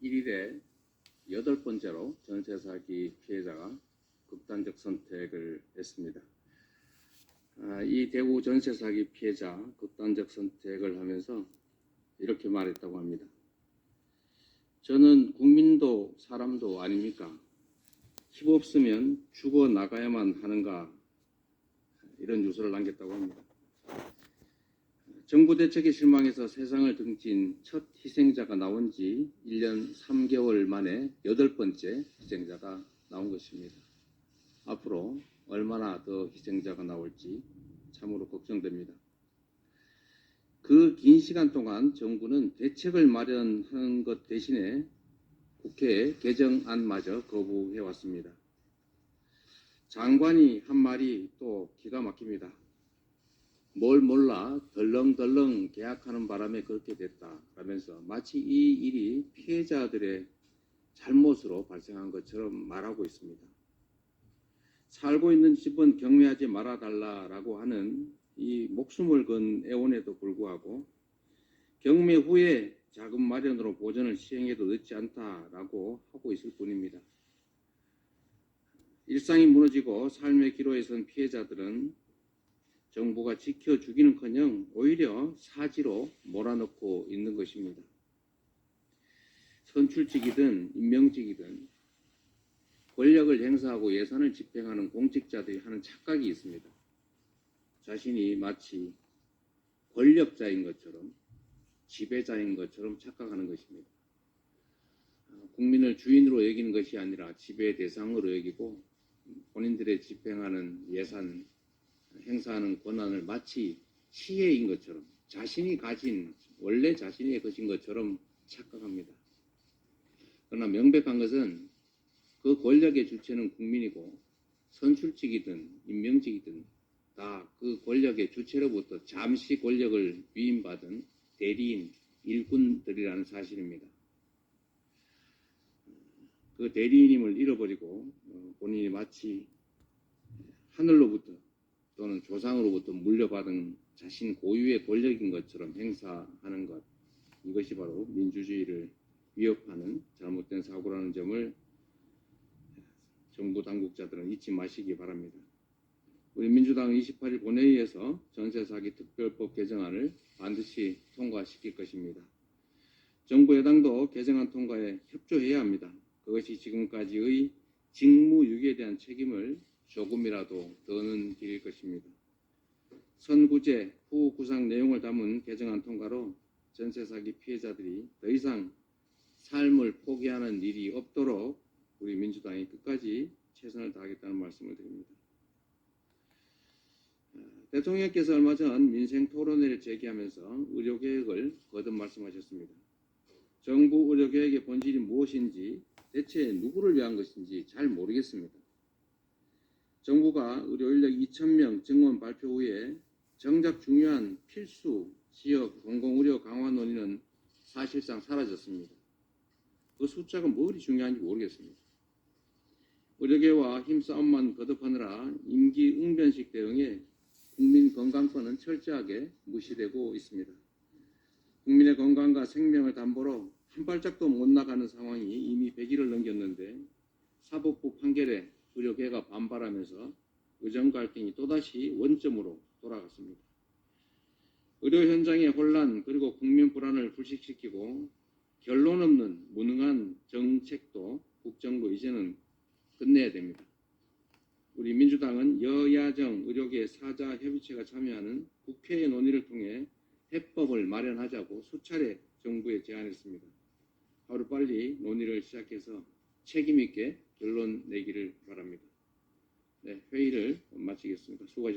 1일에 8번째로 전세 사기 피해자가 극단적 선택을 했습니다. 이 대구 전세 사기 피해자 극단적 선택을 하면서 이렇게 말했다고 합니다. 저는 국민도 사람도 아닙니까? 힘 없으면 죽어 나가야만 하는가? 이런 유서를 남겼다고 합니다. 정부 대책에 실망해서 세상을 등진 첫 희생자가 나온 지 1년 3개월 만에 8번째 희생자가 나온 것입니다. 앞으로 얼마나 더 희생자가 나올지 참으로 걱정됩니다. 그 긴 시간 동안 정부는 대책을 마련하는 것 대신에 국회에 개정안마저 거부해왔습니다. 장관이 한 말이 또 기가 막힙니다. 뭘 몰라 덜렁덜렁 계약하는 바람에 그렇게 됐다 라면서 마치 이 일이 피해자들의 잘못으로 발생한 것처럼 말하고 있습니다. 살고 있는 집은 경매하지 말아달라라고 하는 이 목숨을 건 애원에도 불구하고 경매 후에 자금 마련으로 보전을 시행해도 늦지 않다라고 하고 있을 뿐입니다. 일상이 무너지고 삶의 기로에 선 피해자들은 정부가 지켜주기는커녕 오히려 사지로 몰아넣고 있는 것입니다. 선출직이든 임명직이든 권력을 행사하고 예산을 집행하는 공직자들이 하는 착각이 있습니다. 자신이 마치 권력자인 것처럼 지배자인 것처럼 착각하는 것입니다. 국민을 주인으로 여기는 것이 아니라 지배 대상으로 여기고 본인들의 집행하는 예산, 행사하는 권한을 마치 시혜인 것처럼 자신이 가진 원래 자신의 것인 것처럼 착각합니다. 그러나 명백한 것은 그 권력의 주체는 국민이고 선출직이든 임명직이든 다 그 권력의 주체로부터 잠시 권력을 위임받은 대리인, 일꾼들이라는 사실입니다. 그 대리인임을 잃어버리고 본인이 마치 하늘로부터 또는 조상으로부터 물려받은 자신 고유의 권력인 것처럼 행사하는 것, 이것이 바로 민주주의를 위협하는 잘못된 사고라는 점을 정부 당국자들은 잊지 마시기 바랍니다. 우리 민주당은 28일 본회의에서 전세 사기 특별법 개정안을 반드시 통과시킬 것입니다. 정부 여당도 개정안 통과에 협조해야 합니다. 그것이 지금까지의 직무유기에 대한 책임을 조금이라도 더는 드릴 것입니다. 선구제 후 구상 내용을 담은 개정안 통과로 전세 사기 피해자들이 더 이상 삶을 포기하는 일이 없도록 우리 민주당이 끝까지 최선을 다하겠다는 말씀을 드립니다. 대통령께서 얼마 전 민생 토론회를 제기하면서 의료개혁을 거듭 말씀하셨습니다. 정부 의료개혁의 본질이 무엇인지 대체 누구를 위한 것인지 잘 모르겠습니다. 정부가 의료인력 2,000명 증원 발표 후에 정작 중요한 필수 지역 공공의료 강화 논의는 사실상 사라졌습니다. 그 숫자가 뭐리 중요한지 모르겠습니다. 의료계와 힘싸움만 거듭하느라 임기 응변식 대응에 국민 건강권은 철저하게 무시되고 있습니다. 국민의 건강과 생명을 담보로 한 발짝도 못 나가는 상황이 이미 100일을 넘겼는데 사법부 판결에 의료계가 반발하면서 의정 갈등이 또다시 원점으로 돌아갔습니다. 의료 현장의 혼란 그리고 국민 불안을 불식시키고 결론 없는 무능한 정책도 국정부 이제는 끝내야 됩니다. 우리 민주당은 여야정 의료계 사자 협의체가 참여하는 국회의 논의를 통해 해법을 마련하자고 수차례 정부에 제안했습니다. 하루빨리 논의를 시작해서 책임 있게 결론 내기를 바랍니다. 네, 회의를 마치겠습니다. 수고하셨습니다.